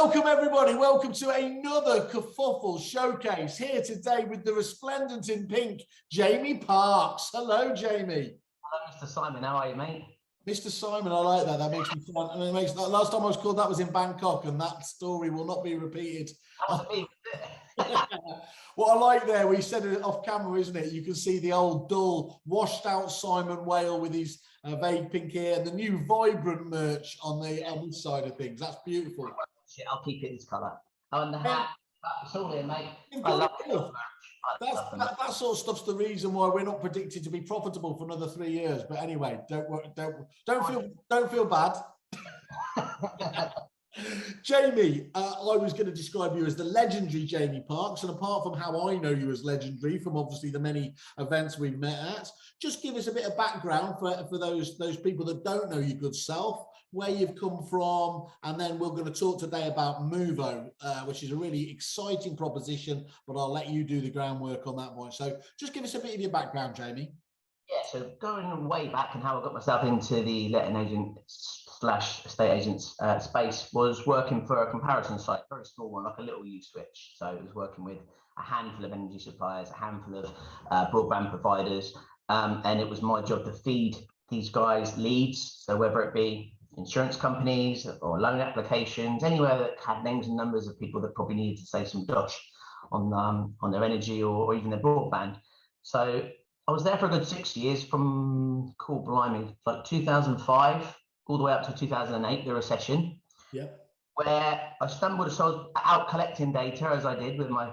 Welcome everybody, welcome to another Kerfuffle showcase here today with the resplendent in pink, Jamie Parks. Hello, Jamie. Hello, Mr. Simon, how are you, mate? Mr. Simon, I like that. That makes me fun. And it makes that last time I was called that was in Bangkok, and that story will not be repeated. That was me. What I like there, we said it off camera, isn't it? You can see the old dull, washed out Simon Whale with his vague pink hair and the new vibrant merch on this side of things. That's beautiful. Shit, I'll keep it this colour. Oh, and the hat, it's all here, mate. That sort of stuff's the reason why we're not predicted to be profitable for another 3 years. But anyway, don't feel bad. Jamie, I was going to describe you as the legendary Jamie Parks, and apart from how I know you as legendary from obviously the many events we've met at, just give us a bit of background for those people that don't know your good self, where you've come from, and then we're going to talk today about Muuvo, which is a really exciting proposition, but I'll let you do the groundwork on that one. So just give us a bit of your background, Jamie. Yeah, so going way back and how I got myself into the letting agent / estate agents space was working for a comparison site, very small one, like a little U-switch. So it was working with a handful of energy suppliers, a handful of broadband providers, and it was my job to feed these guys leads. So whether it be insurance companies or loan applications, anywhere that had names and numbers of people that probably needed to save some dosh on their energy or even their broadband. So I was there for a good 6 years from, cool, blimey, like 2005 all the way up to 2008, the recession. Yeah. Where I stumbled, so I was out collecting data as I did with my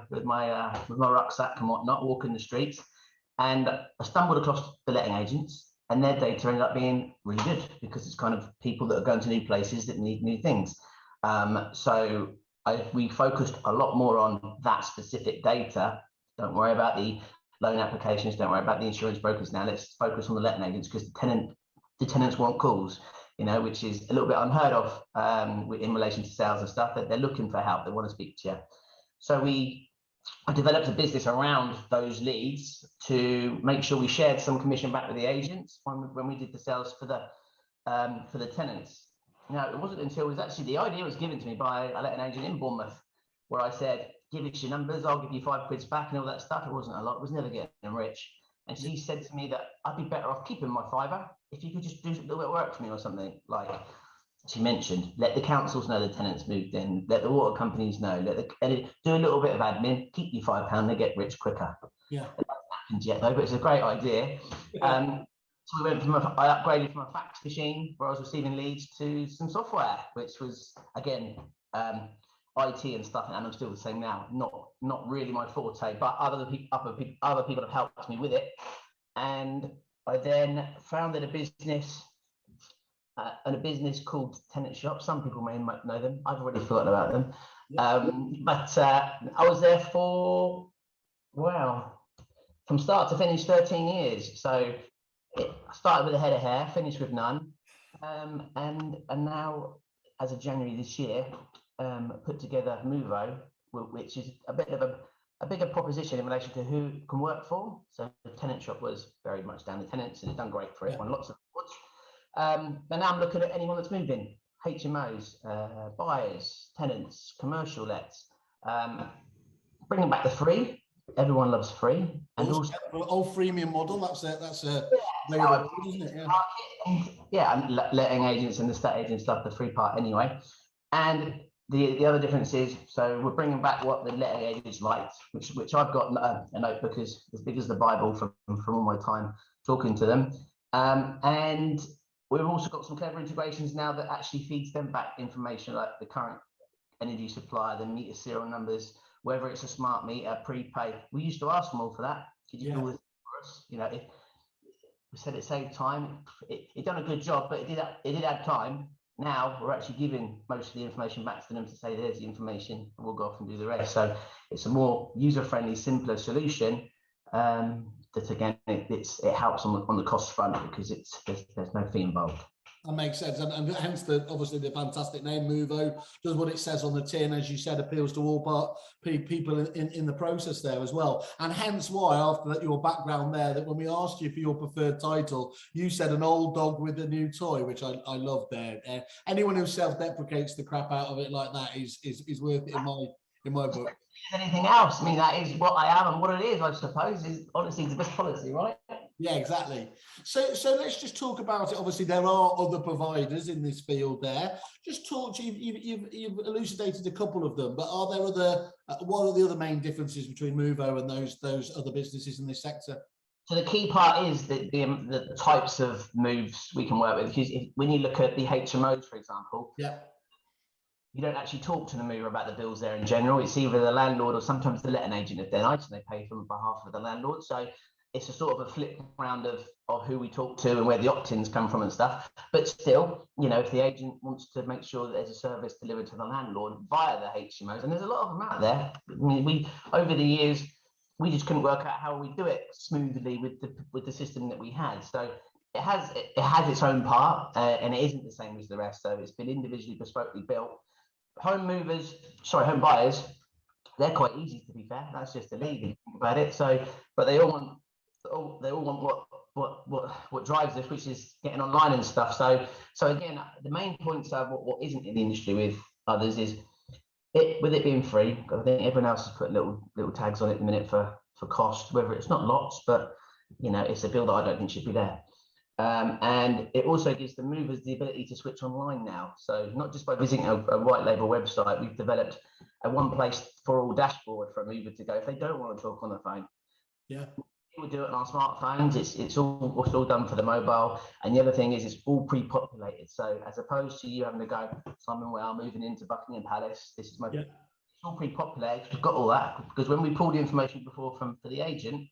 rucksack and whatnot, walking the streets, and I stumbled across the letting agents, and their data ended up being really good because it's kind of people that are going to new places that need new things. So we focused a lot more on that specific data. Don't worry about the loan applications, don't worry about the insurance brokers now. Let's focus on the letting agents because the tenants want calls, you know, which is a little bit unheard of in relation to sales and stuff, that they're looking for help, they want to speak to you. So I developed a business around those leads to make sure we shared some commission back with the agents when we did the sales for the tenants. Now, it wasn't until the idea was given to me by a letting agent in Bournemouth, where I said, give us your numbers, I'll give you 5 quid back and all that stuff. It wasn't a lot, it was never getting rich. And she said to me that I'd be better off keeping my fiver if you could just do a little bit of work for me or something. Like she mentioned, let the councils know the tenants moved in, let the water companies know, do a little bit of admin, keep you £5, they get rich quicker. Yeah. It hasn't happened yet though, but it's a great idea. So we went I upgraded from a fax machine where I was receiving leads to some software, which was again IT and stuff, and I'm still the same now. Not really my forte, but other people have helped me with it. And I then founded a business called Tenant Shop. Some people may know them. I've already forgotten about them. But I was there for, from start to finish, 13 years. So I started with a head of hair, finished with none, and now as of January this year, put together Muuvo, which is a bit of a bigger proposition in relation to who can work for. So the Tenant Shop was very much down the tenants, and it's done great for everyone, lots of awards. But now I'm looking at anyone that's moving, HMOs, buyers, tenants, commercial lets, bringing back the free. Everyone loves free, and also old freemium model. That's it. Isn't it? Yeah, letting agents and the estate agents love the free part anyway. And the other difference is, so we're bringing back what the letting agents liked, which I've got a notebook as big as the Bible from all my time talking to them. And we've also got some clever integrations now that actually feeds them back information like the current energy supplier, the meter serial numbers, whether it's a smart meter, prepay. We used to ask them all for that. Could you do this for us? You know, if we said it saved time. It done a good job, but it did add time. Now we're actually giving most of the information back to them to say, there's the information, and we'll go off and do the rest. So it's a more user-friendly, simpler solution. That again, it helps on the cost front because there's no fee involved. That makes sense, and hence obviously the fantastic name Muuvo does what it says on the tin, as you said, appeals to all people in the process there as well, and hence why after that your background there, that when we asked you for your preferred title, you said an old dog with a new toy, which I love there. Anyone who self-deprecates the crap out of it like that is worth it in my book. Anything else? I mean, that is what I am and what it is, I suppose, is honestly the best policy, right? Yeah, exactly. So let's just talk about it. Obviously, there are other providers in this field there. Just talk to you've elucidated a couple of them, but are there what are the other main differences between Muuvo and those other businesses in this sector? So the key part is the types of moves we can work with. Because when you look at the HMOs, for example, yeah, you don't actually talk to the mover about the bills there in general. It's either the landlord or sometimes the letting agent if they're nice and they pay on behalf of the landlord. So it's a sort of a flip round of who we talk to and where the opt-ins come from and stuff. But still, you know, if the agent wants to make sure that there's a service delivered to the landlord via the HMOs, and there's a lot of them out there. I mean, we over the years, we just couldn't work out how we do it smoothly with the system that we had. So it has its own part, and it isn't the same as the rest. So it's been individually bespokely built. Home buyers, they're quite easy, to be fair. That's just a lead, if you think about it. So, but they all want what drives us, which is getting online and stuff. So again, the main points of what isn't in the industry with others is with it being free. I think everyone else has put little tags on it at the minute for cost, whether it's not lots, but you know, it's a bill that I don't think should be there. And it also gives the movers the ability to switch online now. So not just by visiting a white label website, we've developed a one place for all dashboard for a mover to go if they don't want to talk on the phone. Yeah. We do it on our smartphones. It's all done for the mobile. And the other thing is it's all pre-populated. So as opposed to you having to go, Simon, well, moving into Buckingham Palace, this is my it's all pre-populated. We've got all that because when we pulled the information before for the agent,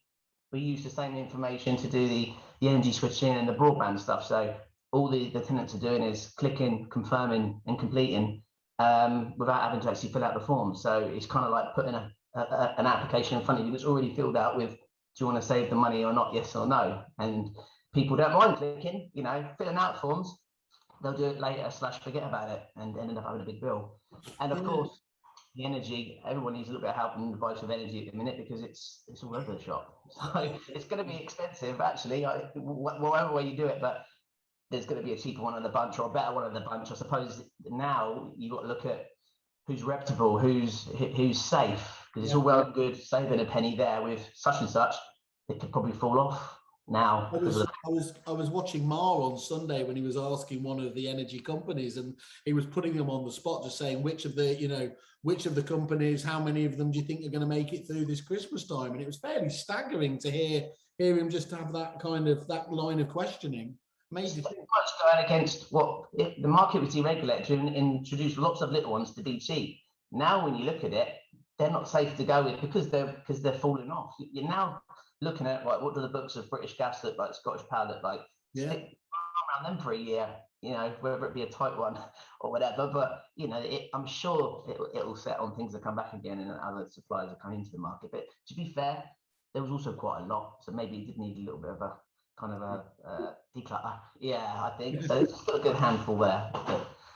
we use the same information to do the energy switching and the broadband stuff. So all the tenants are doing is clicking, confirming and completing without having to actually fill out the form. So it's kind of like putting an application in front of you that's already filled out with, do you want to save the money or not, yes or no? And people don't mind clicking, you know, filling out forms. They'll do it later / forget about it and end up having a big bill. And of course, the energy, everyone needs a little bit of help and advice with energy at the minute because it's all over the shop. So it's going to be expensive, actually, whatever way you do it, but there's going to be a cheaper one in the bunch or a better one in the bunch. I suppose now you've got to look at who's reputable, who's safe, because it's all well and good saving a penny there with such and such. It could probably fall off now. I was watching Mar on Sunday when he was asking one of the energy companies, and he was putting them on the spot, just saying which of the companies, how many of them do you think are going to make it through this Christmas time? And it was fairly staggering to hear him just have that line of questioning. Made you think. Much going against the market was deregulated and introduced lots of little ones to be cheap. Now, when you look at it, they're not safe to go with because they're falling off. You're now looking at what do the books of British Gas look like, Scottish Power look like? Yeah, stick around them for a year, you know, whether it be a tight one or whatever. But you know, I'm sure it'll set on things that come back again, and other suppliers are coming into the market. But to be fair, there was also quite a lot, so maybe it did need a little bit of a kind of a declutter. Yeah, I think so. It's still a good handful there.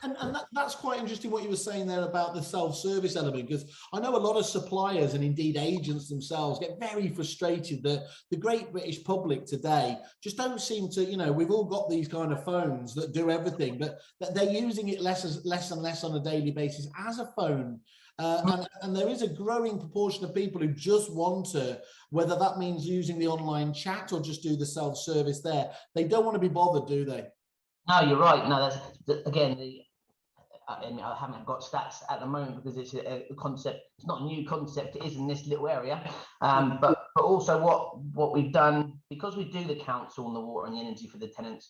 And that's quite interesting what you were saying there about the self-service element, because I know a lot of suppliers and indeed agents themselves get very frustrated that the great British public today just don't seem to, you know, we've all got these kind of phones that do everything, but that they're using it less and less on a daily basis as a phone. And there is a growing proportion of people who just want to, whether that means using the online chat or just do the self-service there. They don't want to be bothered, do they? No, you're right. No, that's again I haven't got stats at the moment because it's a concept. It's not a new concept. It is in this little area. But also what we've done, because we do the council and the water and the energy for the tenants,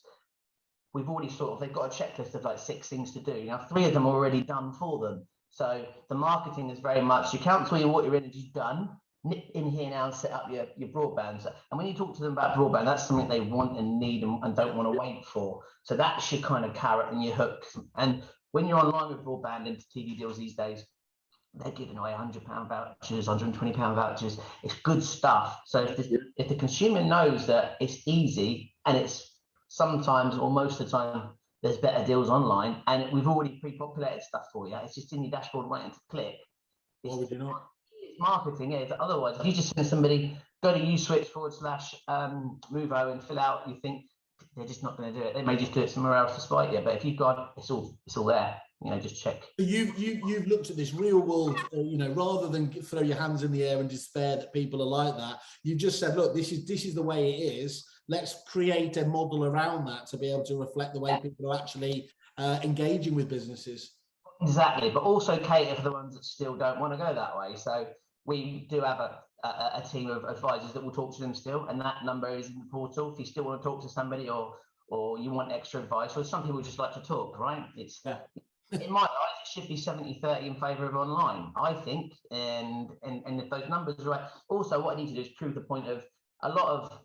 we've already they've got a checklist of like 6 things to do. Now 3 of them are already done for them. So the marketing is very much your council, your water, your energy done. Nip in here now and set up your broadband. And when you talk to them about broadband, that's something they want and need and don't want to wait for. So that's your kind of carrot and your hook. And when you're online with broadband into TV deals these days, they're giving away £100 vouchers, £120 vouchers. It's good stuff. So if the consumer knows that it's easy and it's sometimes or most of the time there's better deals online, and we've already pre-populated stuff for you. It's just in your dashboard waiting to click. Why would you not? It's marketing, yeah. Otherwise, if you just send somebody, go to uswitch/Muuvo and fill out, you think they're just not going to do it. They may just do it somewhere else to spite you. But if you've got, it's all there. You know, just check. You've looked at this real world, you know, rather than throw your hands in the air and despair that people are like that. You just said, look, this is the way it is. Let's create a model around that to be able to reflect the way people are actually engaging with businesses. Exactly, but also cater for the ones that still don't want to go that way. So we do have a team of advisors that will talk to them still, and that number is in the portal. If you still want to talk to somebody, or you want extra advice, or some people just like to talk, right? It's in my eyes, it should be 70-30 in favour of online, I think. And if those numbers are right, also what I need to do is prove the point of a lot of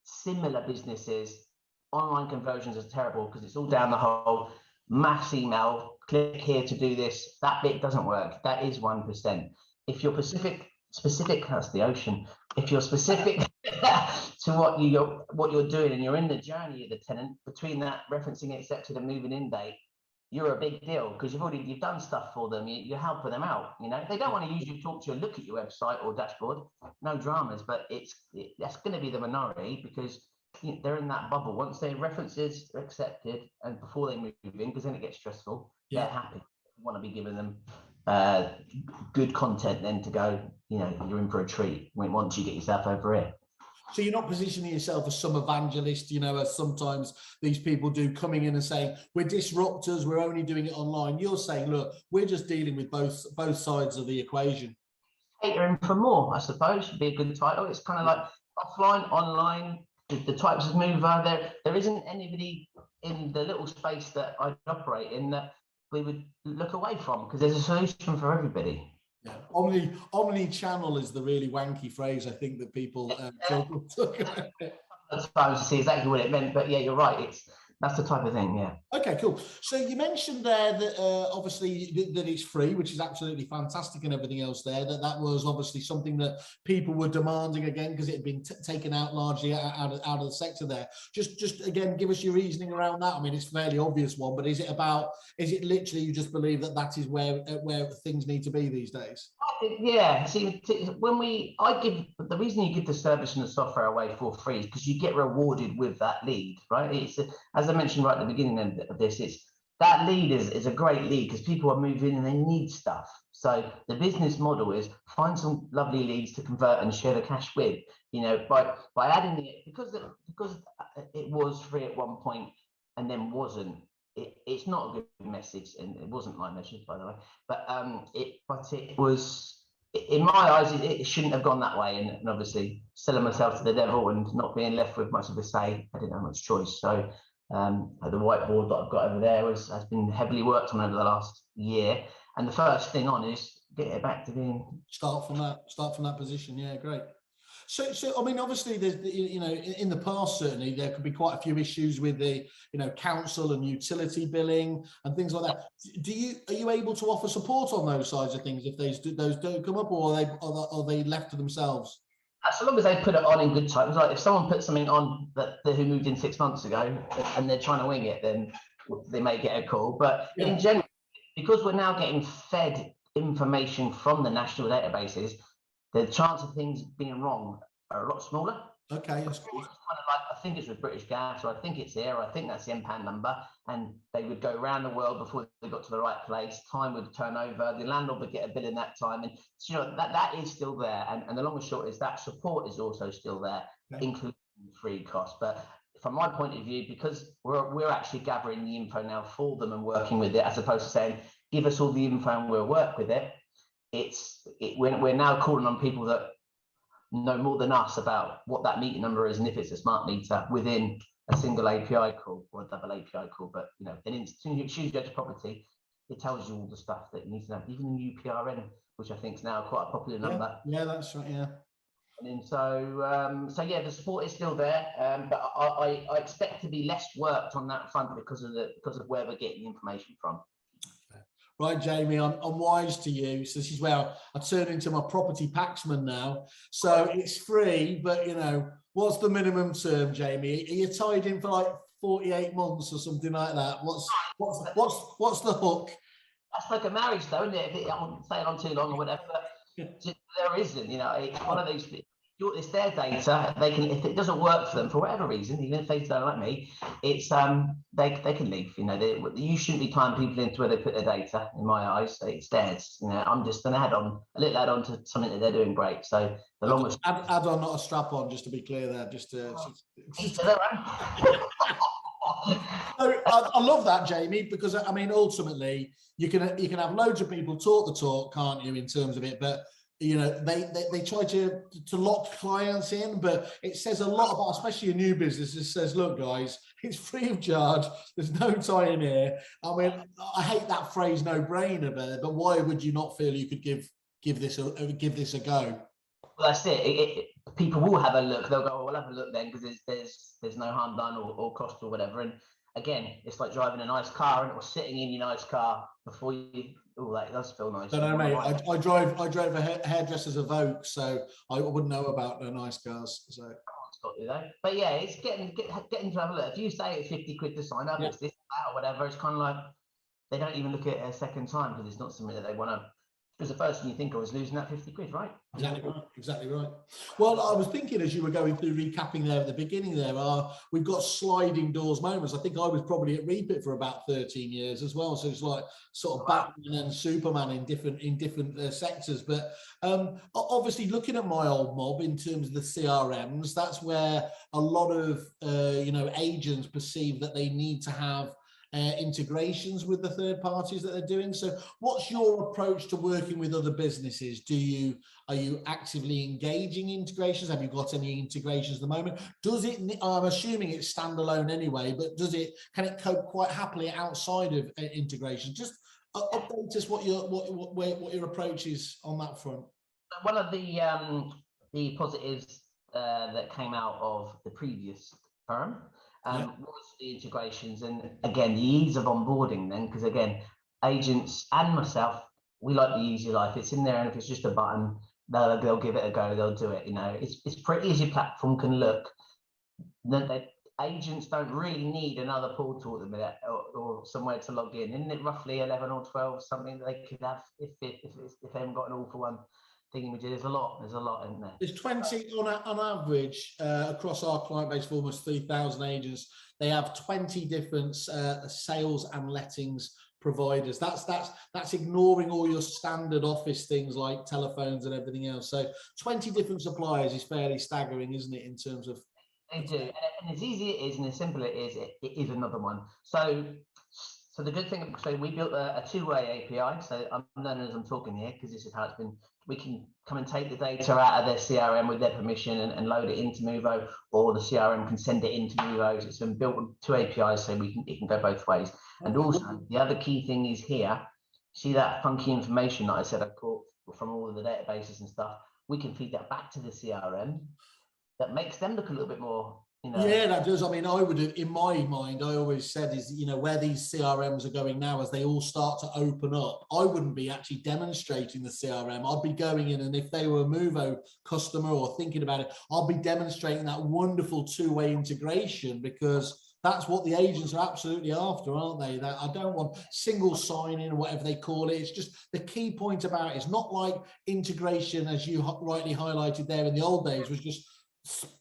similar businesses. Online conversions are terrible because it's all down the whole mass email, click here to do this. That bit doesn't work. That is 1%. If you're specific, that's the ocean. If you're specific to what you're doing, and you're in the journey of the tenant between that referencing accepted and moving in date, you're a big deal because you've done stuff for them. You're helping them out. You know, if they don't want to use you, talk to you, look at your website or dashboard, no dramas. But that's going to be the minority because they're in that bubble. Once their references are accepted and before they move in, because then it gets stressful, they're happy. You want to be giving them good content then to go, you know, you're in for a treat once you get yourself over it. So you're not positioning yourself as some evangelist, you know, as sometimes these people do, coming in and saying, we're disruptors, we're only doing it online. You're saying, look, we're just dealing with both sides of the equation. Catering for more, I suppose, would be a good title. It's kind of like offline, online, the types of mover. There isn't anybody in the little space that I operate in that we would look away from, because there's a solution for everybody. Yeah. Omni-channel is the really wanky phrase I think that people talk about. Sometimes to see exactly what it meant, but yeah, you're right. That's the type of thing, yeah. Okay, cool. So you mentioned there that obviously that it's free, which is absolutely fantastic, and everything else there. That was obviously something that people were demanding again because it had been taken out largely out of the sector there. Just again, give us your reasoning around that. I mean, it's a fairly obvious one, but is it literally you just believe that is where things need to be these days? Yeah. See, the reason you give the service and the software away for free is because you get rewarded with that lead, right? It's as I mentioned right at the beginning of this, that lead is a great lead because people are moving and they need stuff. So the business model is find some lovely leads to convert and share the cash with. You know, by adding it, because it was free at one point and then wasn't. It's not a good message, and it wasn't my message, by the way. But it was, in my eyes, it shouldn't have gone that way. And obviously, selling myself to the devil and not being left with much of a say, I didn't have much choice. So the whiteboard that I've got over there has been heavily worked on over the last year. And the first thing on is get it back to being start from that position. Yeah, great. So I mean, obviously, there's, you know, in the past, certainly there could be quite a few issues with the, you know, council and utility billing and things like that. Are you able to offer support on those sides of things if those don't come up, or are they left to themselves? So long as they put it on in good times, like if someone puts something on who moved in 6 months ago and they're trying to wing it, then they may get a call. But in general, because we're now getting fed information from the national databases, the chance of things being wrong are a lot smaller. Okay, that's good. Kind of like, I think it's with British Gas, or I think it's here, or I think that's the MPAN number, and they would go around the world before they got to the right place. Time would turn over, the landlord would get a bill in that time, and so, you know, that is still there. And the long and short is that support is also still there, including free costs. But from my point of view, because we're actually gathering the info now for them and working with it, as opposed to saying, give us all the info and we'll work with it. We're now calling on people that know more than us about what that meter number is and if it's a smart meter within a single API call or a double API call. But you know, as soon as you go to property, it tells you all the stuff that you need to know, even the UPRN, which I think is now quite a popular number. Yeah, that's right. Yeah. And then so yeah, the support is still there, but I expect to be less worked on that front because of where we're getting the information from. Right, Jamie, I'm wise to you. So this is where I turn into my property packsman now. So it's free, but you know, what's the minimum term, Jamie? Are you tied in for like 48 months or something like that. What's the hook? That's like a marriage, though, isn't it? If I'm saying on too long or whatever, but there isn't. You know, it's one of those. It's their data. They can, if it doesn't work for them for whatever reason, even if they don't like me, it's they can leave. You know, you shouldn't be tying people into where they put their data. In my eyes, it's theirs. You know, I'm just an add-on, a little add-on to something that they're doing great. So the longest add-on, not a strap-on, just to be clear there. I love that, Jamie, because I mean, ultimately, you can have loads of people talk the talk, can't you, in terms of it, but you know, they try to lock clients in, but it says a lot about, especially a new business. It says, look, guys, it's free of charge. There's no tie-in here. I mean, I hate that phrase, no-brainer, but why would you not feel you could give this a go? Well, that's it. People will have a look. They'll go, well, we'll have a look then, because there's no harm done or cost or whatever. And again, it's like driving a nice car and or sitting in your nice car before you. Oh, that does feel nice. I don't know, mate. I drove a hairdresser's Evoque, so I wouldn't know about the nice cars. So. But yeah, it's getting to have a look. If you say it's 50 quid to sign up, it's this, that, or whatever. It's kind of like they don't even look at it a second time because it's not something that they want to. Because the first thing you think of is losing that 50 quid, right? Exactly right. Well, I was thinking as you were going through recapping there at the beginning there, we've got sliding doors moments. I think I was probably at Repeat for about 13 years as well. So it's like sort of Batman and Superman in different sectors. But obviously looking at my old mob in terms of the CRMs, that's where a lot of, agents perceive that they need to have integrations with the third parties that they're doing. So what's your approach to working with other businesses? Are you actively engaging integrations? Have you got any integrations at the moment? I'm assuming it's standalone anyway, but can it cope quite happily outside of integration? Just update us what your approach is on that front. One of the positives that came out of the previous firm was the integrations, and again the ease of onboarding then, because again agents and myself, we like the easy life. It's in there, and if it's just a button, they'll give it a go, they'll do it. You know, it's pretty as your platform can look. Agents don't really need another portal at the minute or somewhere to log in. Isn't it roughly 11 or 12 something that they could have if they haven't got an all for one thing? There's a lot, isn't there? There's 20 on average across our client base of almost 3,000 agents. They have 20 different sales and lettings providers. That's ignoring all your standard office things like telephones and everything else. So 20 different suppliers is fairly staggering, isn't it, in terms of. They do, and as easy it is and as simple it is another one. So the good thing, so we built a two-way API. So I'm learning as I'm talking here, because this is how it's been. We can come and take the data out of their CRM with their permission and load it into Muuvo, or the CRM can send it into Muuvo. It's been built with two APIs, so it can go both ways. And also, the other key thing is here, see that funky information that I said I caught from all of the databases and stuff, we can feed that back to the CRM. That makes them look a little bit more, Yeah, that does. I mean, I would, in my mind, I always said is, where these CRMs are going now, as they all start to open up, I wouldn't be actually demonstrating the CRM. I'd be going in, and if they were a Muuvo customer or thinking about it, I'll be demonstrating that wonderful two-way integration, because that's what the agents are absolutely after, aren't they? That I don't want single sign-in or whatever they call it. It's just the key point about it is not like integration, as you rightly highlighted there in the old days, was just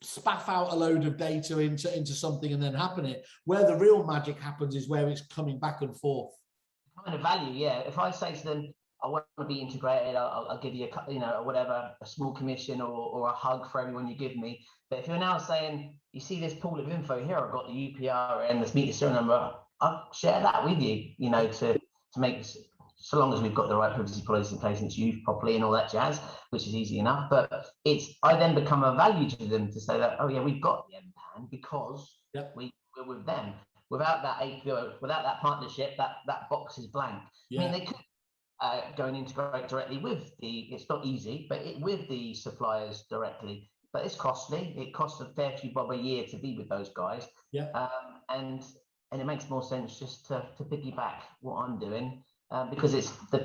spaff out a load of data into something and then happen it. Where the real magic happens is where it's coming back and forth. Kind of value, yeah. If I say to them, I want to be integrated, I'll give you a small commission or a hug for everyone you give me. But if you're now saying, you see this pool of info here, I've got the UPR and this meter serial number, I'll share that with you, to make this, so long as we've got the right privacy policies in place and it's used properly and all that jazz, which is easy enough. But I then become a value to them to say that, oh yeah, we've got the MPAN because we're with them. Without that API, without that partnership, that box is blank. I mean, they could go and integrate directly with it's not easy, but with the suppliers directly. But it's costly. It costs a fair few bob a year to be with those guys. And it makes more sense just to piggyback what I'm doing. Because it's the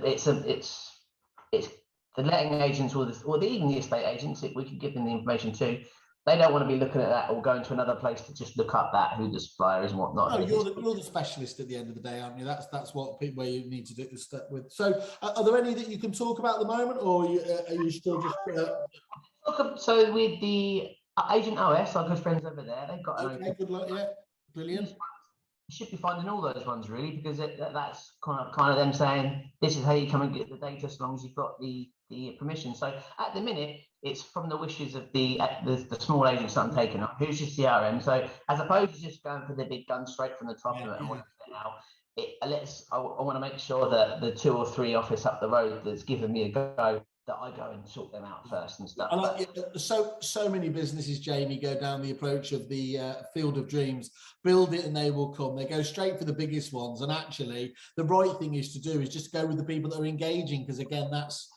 letting agents or even the estate agents, we can give them the information too. they don't want to be looking at that or going to another place to just look up that who the supplier is and whatnot. No, you're the specialist at the end of the day, aren't you? That's what where you need to do the step with. So, are there any that you can talk about at the moment, or are you still just? So with the Agent OS, our good friends over there, they've got an Okay, good luck. Yeah, brilliant. You should be finding all those ones really, because that's kind of them saying this is how you come and get the data as long as you've got the permission. So at the minute, it's from the wishes of the small agents that I'm taking up. Who's your CRM? So as opposed to just going for the big gun straight from the top and working it out, I want to make sure that the 2 or 3 office up the road that's given me a go, that I go and sort them out first and stuff. So many businesses, Jamie, go down the approach of the field of dreams. Build it and they will come. They go straight for the biggest ones. And actually, the right thing is to do is just go with the people that are engaging, because again, that's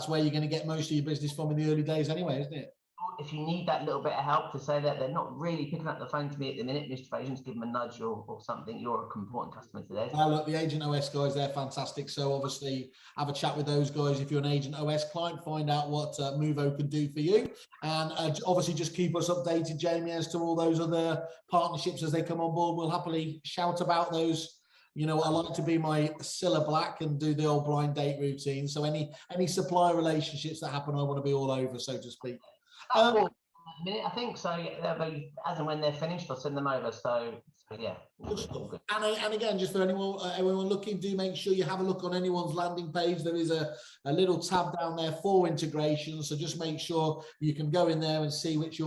where you're going to get most of your business from in the early days anyway, isn't it? If you need that little bit of help to say that they're not really picking up the phone to me at the minute, Mr. Agents, give them a nudge or something. You're an important customer today. Well, look, the Agent OS guys, they're fantastic. So obviously have a chat with those guys. If you're an Agent OS client, find out what Muuvo can do for you. And obviously just keep us updated, Jamie, as to all those other partnerships as they come on board. We'll happily shout about those. You know, I like to be my Cilla Black and do the old blind date routine. So any supplier relationships that happen, I want to be all over, so to speak. I think so. As and when they're finished, I'll send them over. So yeah. Good. And again, just for everyone looking, do make sure you have a look on anyone's landing page. There is a little tab down there for integration. So just make sure you can go in there and see which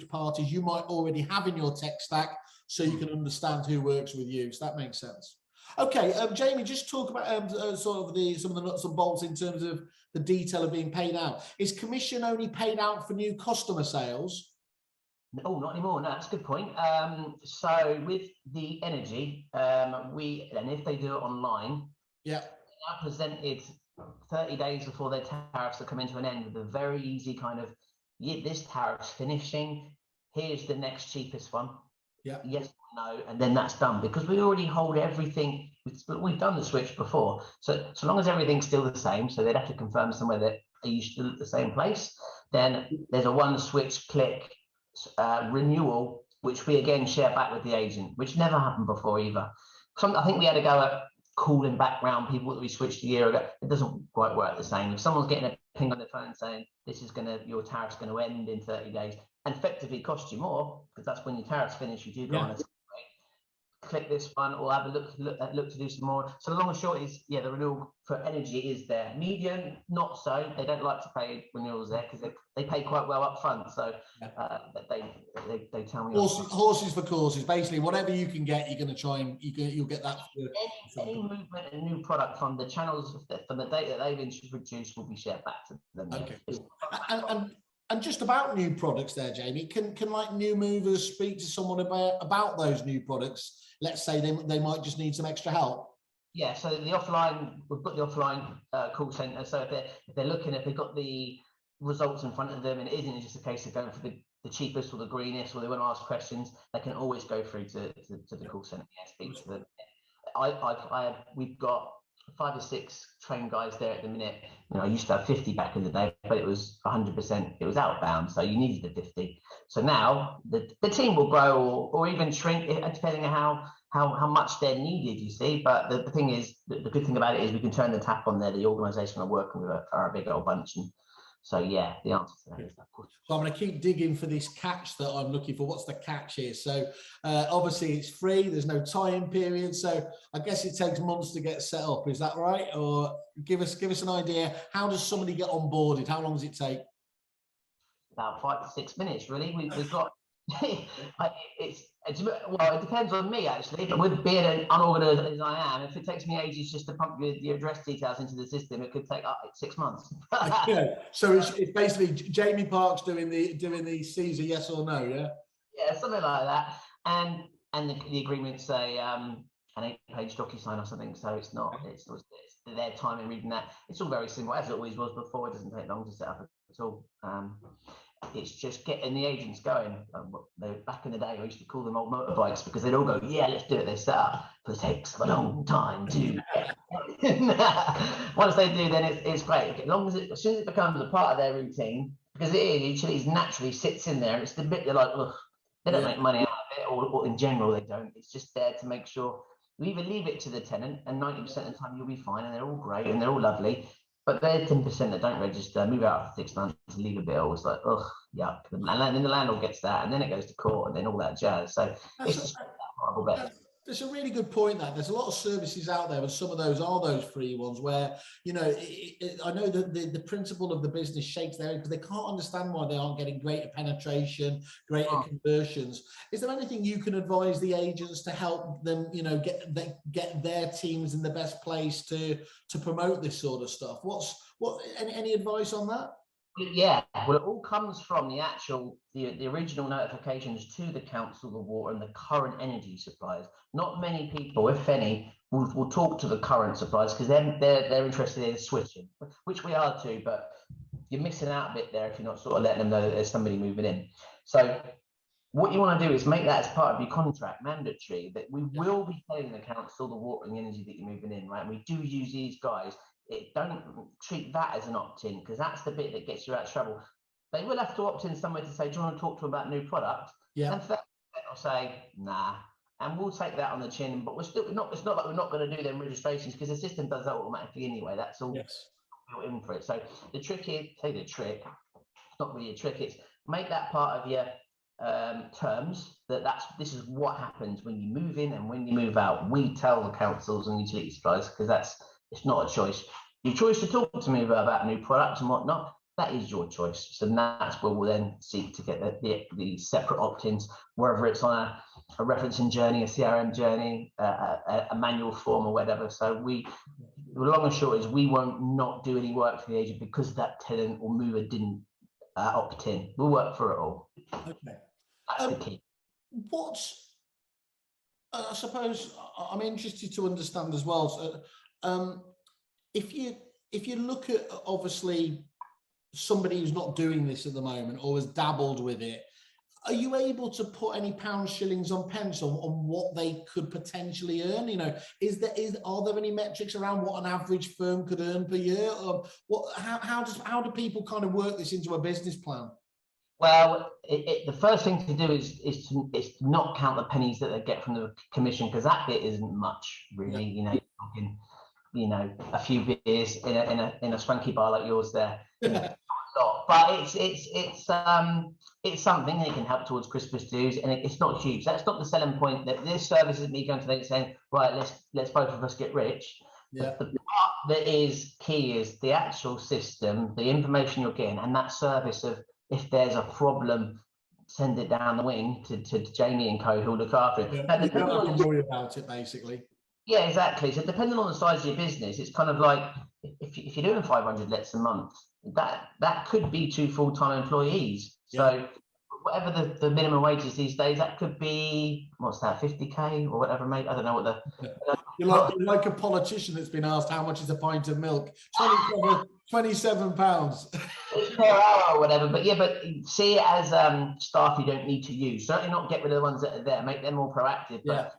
parties you might already have in your tech stack, so you can understand who works with you. So that makes sense. Okay, Jamie, just talk about sort of some of the nuts and bolts in terms of the detail of being paid out. Is commission only paid out for new customer sales? No, not anymore. No, that's a good point. So with the energy, and if they do it online, yeah, they are presented 30 days before their tariffs are coming to an end with a very easy kind of, this tariff's finishing. Here's the next cheapest one. Yeah. Yes or no, and then that's done, because we already hold everything. We've done the switch before, so long as everything's still the same, so they'd have to confirm somewhere that are you still at the same place. Then there's a one switch click renewal, which we again share back with the agent, which never happened before either. I think we had to go at calling back round people that we switched a year ago. It doesn't quite work the same. If someone's getting a ping on their phone saying your tariff's going to end in 30 days and effectively cost you more, because that's when your tariffs finish, you do go on a click this one or have a look to do some more. So the long and short is, the renewal for energy is there. Medium, not so. They don't like to pay renewals there because they pay quite well up front. So they tell me horses for courses. Basically, whatever you can get, you're going to try and you'll get that. Any movement and new product from the channels from the data that they've introduced will be shared back to them. Okay. And just about new products there, Jamie, can like new movers speak to someone about those new products? Let's say they might just need some extra help. Yeah, so the offline, we've got the offline call center. So if they're looking, if they've got the results in front of them and it isn't just a case of going for the cheapest or the greenest, or they want to ask questions, they can always go through to the call center. Yeah, speak to them. We've got 5 or 6 trained guys there at the minute. I used to have 50 back in the day, but it was 100%. It was outbound, so you needed the 50. So now the team will grow or even shrink, depending on how much they're needed. You see, but the thing is, the good thing about it is we can turn the tap on there. The organisation we're working with are a big old bunch, and so yeah, the answer to that is that. So I'm going to keep digging for this catch that I'm looking for. What's the catch here? So obviously it's free. There's no tie-in period. So I guess it takes months to get set up. Is that right? Or give us an idea. How does somebody get onboarded? How long does it take? About 5 to 6 minutes, really. We've got it depends on me actually, but with being an unorganized as I am, if it takes me ages just to pump the address details into the system, it could take up 6 months. So it's basically Jamie Parks doing the Caesar yes or no, yeah, something like that, and the agreements say an 8-page DocuSign or something, so it's their time in reading that. It's all very simple, as it always was before. It doesn't take long to set up at all. It's just getting the agents going. Back in the day, I used to call them old motorbikes because they'd all go, yeah, let's do it. They set up, but it takes a long time to once they do, then it's great. As soon as it becomes a part of their routine, because it is, utilities naturally sits in there, and it's the bit you're like, ugh, they don't make money out of it, or in general they don't. It's just there to make sure you either leave it to the tenant, and 90% of the time you'll be fine, and they're all great and they're all lovely. But they're 10% that don't register, move out after 6 months, leave a bill. It's like, ugh, yuck. And then the landlord gets that, and then it goes to court, and then all that jazz. So it's just a horrible bet. That's a really good point. That there's a lot of services out there, and some of those are those free ones where, you know, I know that the principle of the business shakes their head because they can't understand why they aren't getting greater penetration, greater conversions. Is there anything you can advise the agents to help them, you know, get their teams in the best place to promote this sort of stuff? Any advice on that? Yeah, well, it all comes from the original notifications to the council, the water, and the current energy suppliers. Not many people, if any, will talk to the current suppliers because they're interested in switching, which we are too. But you're missing out a bit there if you're not sort of letting them know that there's somebody moving in. So what you want to do is make that as part of your contract mandatory, that we will be telling the council the water and the energy that you're moving in, right? And we do use these guys. Don't treat that as an opt-in, because that's the bit that gets you out of trouble. They will have to opt in somewhere to say, do you want to talk to them about a new product? Yeah. And they'll say, nah. And we'll take that on the chin, but it's not like we're not going to do them registrations, because the system does that automatically anyway. That's all built in for it. So the trick is, it's not really a trick, it's make that part of your terms this is what happens when you move in and when you move out. We tell the councils and utility suppliers, because it's not a choice. Your choice to talk to me about new products and whatnot, that is your choice. So that's where we'll then seek to get the separate opt-ins, whether it's on a referencing journey, a CRM journey, a manual form or whatever. So the long and short is we won't not do any work for the agent because that tenant or mover didn't opt in. We'll work for it all. Okay. That's the key. I suppose I'm interested to understand as well. So, if you look at obviously somebody who's not doing this at the moment or has dabbled with it, are you able to put any pounds, shillings on pence on what they could potentially earn? You know, are there any metrics around what an average firm could earn per year? Or how do people kind of work this into a business plan? Well, the first thing to do is to not count the pennies that they get from the commission, because that bit isn't much really. You know, you know, a few beers in a swanky bar like yours there. You know, but it's something that can help towards Christmas dues, and it's not huge. That's not the selling point. That this service isn't me going to them saying, right, let's both of us get rich. The part that is key is the actual system, the information you're getting, and that service of, if there's a problem, send it down the wing to Jamie and co, who'll look after it. Yeah, you don't have to worry about it, basically. Yeah, exactly. So depending on the size of your business, it's kind of like if you're doing 500 lets a month, that could be 2 full-time employees. So whatever the minimum wage is these days, that could be, what's that, 50k or whatever, mate. I don't know what the. You're like a politician that's been asked how much is a pint of milk. 27 pounds. Per hour or whatever, but see it as staff you don't need to use. Certainly not get rid of the ones that are there, make them more proactive, but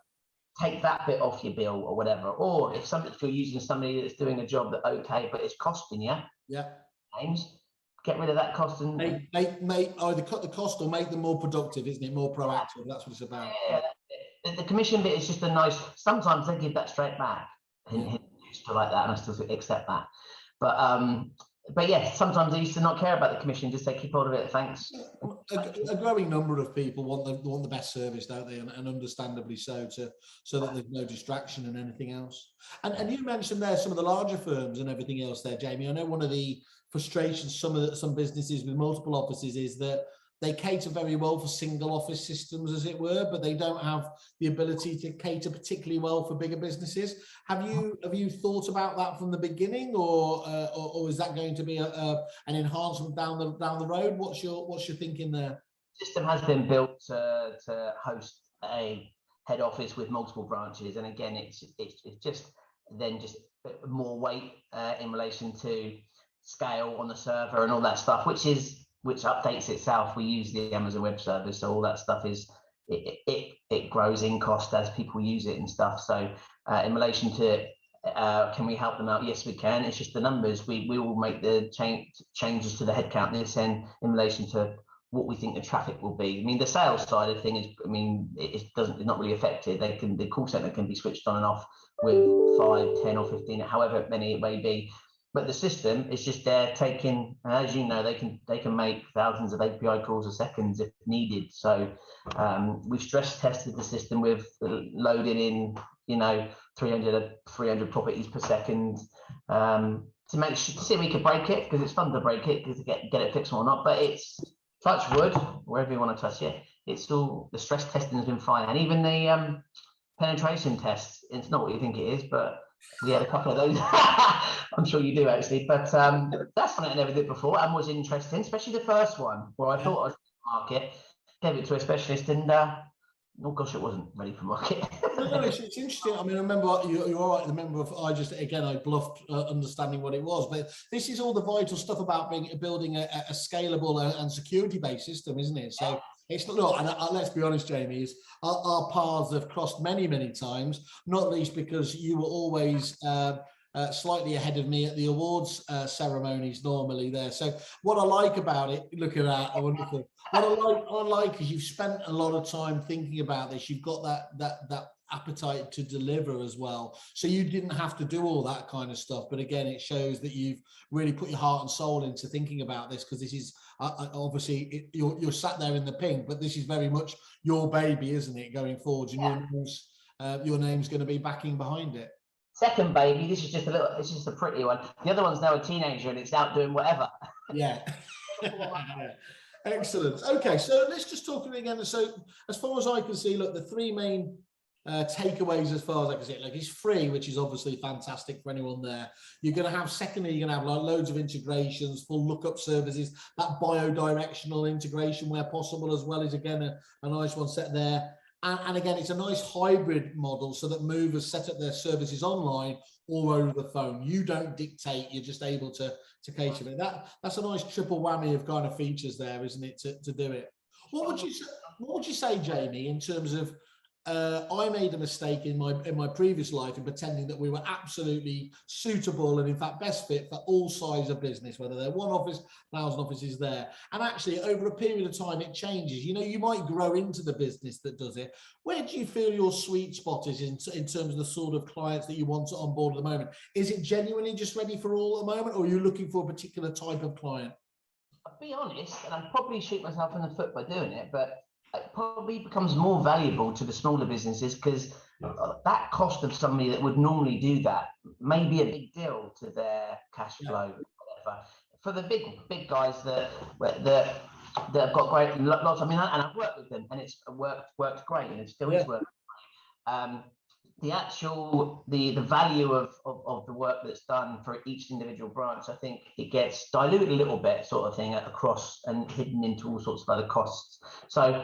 take that bit off your bill or whatever. Or if you're using somebody that's doing a job that but it's costing you, James, get rid of that cost and either cut the cost or make them more productive, isn't it? More proactive. That's what it's about. Yeah, the commission bit is just a nice. Sometimes they give that straight back, and still like that, and I still accept that. But yeah, sometimes they used to not care about the commission, just say keep hold of it, thanks. A growing number of people want the best service, don't they? And understandably so, so that there's no distraction and anything else. And you mentioned there some of the larger firms and everything else there, Jamie. I know one of the frustrations some businesses with multiple offices is that they cater very well for single office systems, as it were, but they don't have the ability to cater particularly well for bigger businesses. Have you thought about that from the beginning, or is that going to be an enhancement down the road? What's your thinking there? The system has been built to host a head office with multiple branches, and again, it's just more weight in relation to scale on the server and all that stuff, which updates itself. We use the Amazon Web Service, so all that stuff it grows in cost as people use it and stuff. So in relation to Can we help them out? Yes, we can. It's just the numbers. We will make the changes to the headcount this end in relation to what we think the traffic will be. I mean, the sales side of things, I mean, it's not really affected. The call center can be switched on and off with 5, 10 or 15, however many it may be. But the system is just there taking, as you know, they can make thousands of API calls a second if needed. So we've stress tested the system with loading in, 300 properties per second to see if we could break it, because it's fun to break it, because to get it fixed or not. But it's touch wood, wherever you want to touch it. It's all, the stress testing has been fine, and even the penetration tests. It's not what you think it is, but we had a couple of those. I'm sure you do actually, but that's something I never did before and was interesting, especially the first one where I thought I was in the market, gave it to a specialist, and oh gosh, it wasn't ready for market. No, it's interesting. I mean, I remember you're all right. Remember, I bluffed understanding what it was, but this is all the vital stuff about building a scalable and security-based system, isn't it? So it's look, and let's be honest, Jamie, is our paths have crossed many, many times. Not least because you were always slightly ahead of me at the awards ceremonies normally there. So what I like about it, look at that, I wonderful. What I like is you've spent a lot of time thinking about this. You've got that appetite to deliver as well. So you didn't have to do all that kind of stuff. But again, it shows that you've really put your heart and soul into thinking about this, because this is obviously you're sat there in the pink, but this is very much your baby, isn't it, going forward? And your name's going to be backing behind it. Second baby, this is just a pretty one. The other one's now a teenager and it's out doing whatever. Yeah. Excellent. Okay, so let's just talk again. So as far as I can see, look, the three main takeaways as far as I can see it, like, it's free, which is obviously fantastic for anyone there. You're going to have, secondly, you're going to have like loads of integrations, full lookup services, that bi-directional integration where possible as well is again a nice one set there. And again, it's a nice hybrid model so that movers set up their services online or over the phone. You don't dictate, you're just able to cater it. That's a nice triple whammy of kind of features there, isn't it, to do it? What would you say, Jamie, in terms of I made a mistake in my previous life in pretending that we were absolutely suitable and in fact best fit for all size of business, whether they're one office, 1,000 offices there. And actually over a period of time, it changes. You might grow into the business that does it. Where do you feel your sweet spot is in terms of the sort of clients that you want to onboard at the moment? Is it genuinely just ready for all at the moment, or are you looking for a particular type of client? I'll be honest, and I'd probably shoot myself in the foot by doing it, but it probably becomes more valuable to the smaller businesses, because that cost of somebody that would normally do that may be a big deal to their cash flow. Whatever. For the big guys that have got great lots. I mean, and I've worked with them, and it's worked great, and it still is working. The actual the value of the work that's done for each individual branch, I think it gets diluted a little bit, sort of thing, across and hidden into all sorts of other costs. So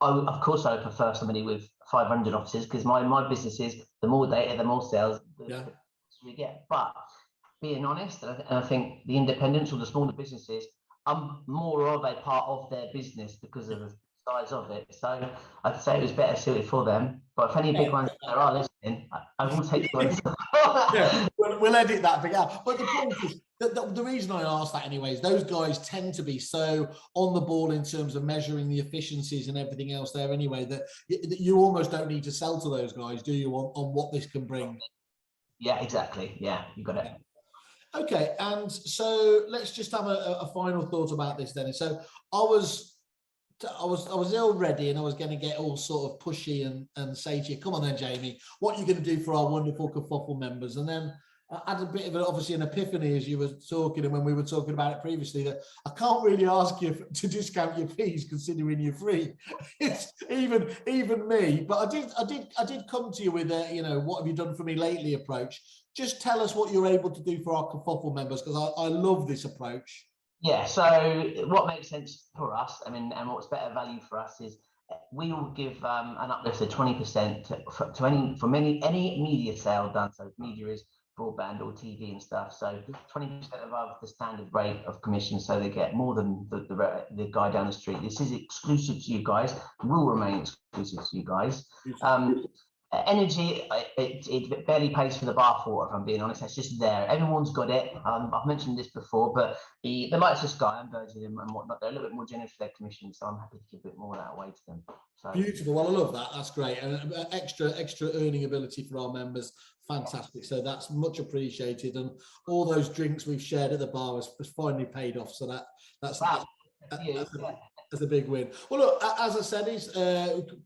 of course I would prefer somebody with 500 offices, because my business is the more data, the more sales we get. But being honest, and I think the independents or the smaller businesses, I'm more of a part of their business because of the size of it. So I'd say it was better suited for them. But if any big ones there are listening, I will take one. We'll edit that bit out. But the point is, the reason I asked that anyways, those guys tend to be so on the ball in terms of measuring the efficiencies and everything else there anyway, that you almost don't need to sell to those guys, do you, on what this can bring? Yeah, exactly. Yeah, you got it. Okay, and so let's just have a final thought about this then. So I was ill ready, and I was going to get all sort of pushy and say to you, come on then, Jamie, what are you going to do for our wonderful Kerfuffle members? And then I had a bit of obviously an epiphany as you were talking, and when we were talking about it previously, that I can't really ask you to discount your fees considering you're free. It's even me, but I did come to you with a what have you done for me lately approach. Just tell us what you're able to do for our Kerfuffle members, because I love this approach. Yeah, so what makes sense for us, I mean, and what's better value for us is we will give an uplift of 20% to any media sale done. So media is broadband or TV and stuff. So 20% above the standard rate of commission, so they get more than the guy down the street. This is exclusive to you guys, will remain exclusive to you guys. Energy, it barely pays for the bath water, if I'm being honest. It's just there. Everyone's got it. I've mentioned this before, but the likes of Sky and Virgin and whatnot, they're a little bit more generous with their commissions, so I'm happy to give a bit more of that away to them. So beautiful. Well, I love that. That's great. And extra earning ability for our members. Fantastic. So that's much appreciated. And all those drinks we've shared at the bar has finally paid off. So that's a big win. Well, look, as I said,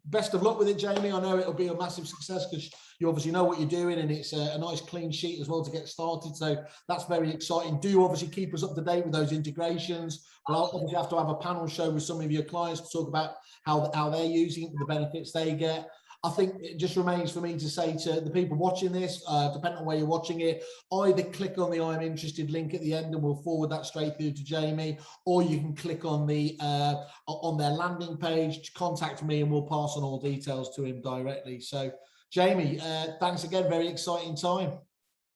best of luck with it, Jamie. I know it'll be a massive success because you obviously know what you're doing, and it's a nice clean sheet as well to get started. So that's very exciting. Do obviously keep us up to date with those integrations. We'll obviously have to have a panel show with some of your clients to talk about how they're using it, the benefits they get. I think it just remains for me to say to the people watching this, depending on where you're watching it, either click on the I'm interested link at the end and we'll forward that straight through to Jamie, or you can click on their landing page, contact me, and we'll pass on all details to him directly. So, Jamie, thanks again. Very exciting time.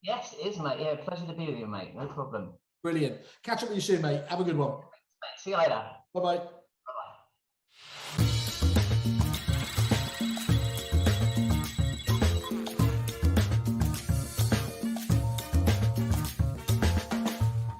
Yes, it is, mate. Yeah, pleasure to be with you, mate. No problem. Brilliant. Catch up with you soon, mate. Have a good one. See you later. Bye-bye.